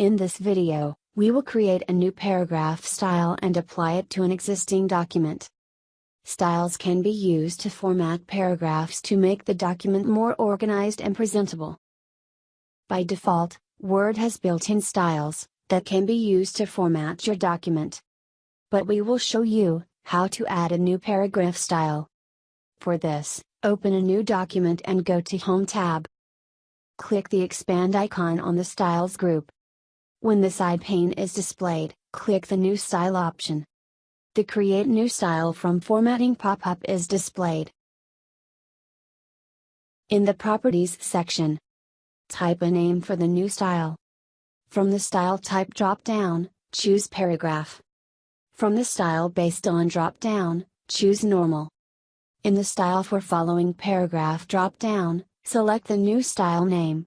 In this video, we will create a new paragraph style and apply it to an existing document. Styles can be used to format paragraphs to make the document more organized and presentable. By default, Word has built-in styles that can be used to format your document. But we will show you how to add a new paragraph style. For this, open a new document and go to Home tab. Click the expand icon on the Styles group. When the side pane is displayed, click the New Style option. The Create New Style from Formatting pop-up is displayed. In the Properties section, type a name for the new style. From the Style Type drop-down, choose Paragraph. From the Style Based On drop-down, choose Normal. In the Style for Following Paragraph drop-down, select the new style name.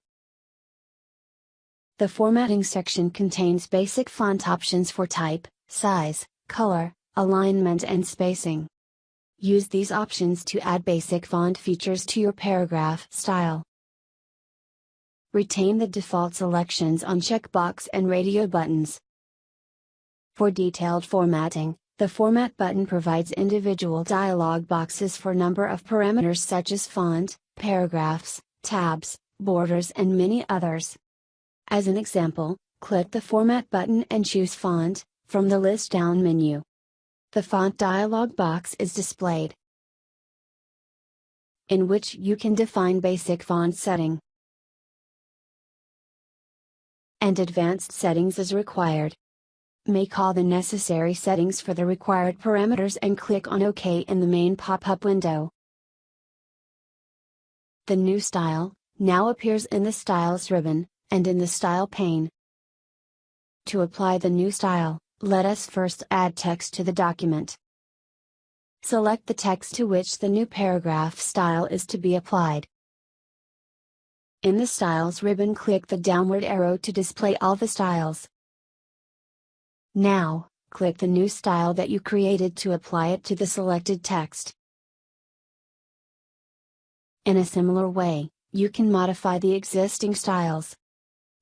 The Formatting section contains basic font options for type, size, color, alignment and spacing. Use these options to add basic font features to your paragraph style. Retain the default selections on checkbox and radio buttons. For detailed formatting, the Format button provides individual dialog boxes for number of parameters such as font, paragraphs, tabs, borders and many others. As an example, click the Format button and choose Font from the list down menu. The Font dialog box is displayed, in which you can define basic font setting and advanced settings as required. Make all the necessary settings for the required parameters and click on OK in the main pop-up window. The new style now appears in the Styles ribbon and in the Style pane. To apply the new style, let us first add text to the document. Select the text to which the new paragraph style is to be applied. In the Styles ribbon, click the downward arrow to display all the styles. Now, click the new style that you created to apply it to the selected text. In a similar way, you can modify the existing styles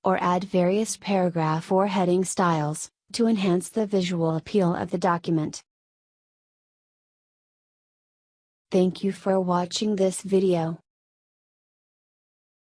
or add various paragraph or heading styles to enhance the visual appeal of the document. Thank you for watching this video.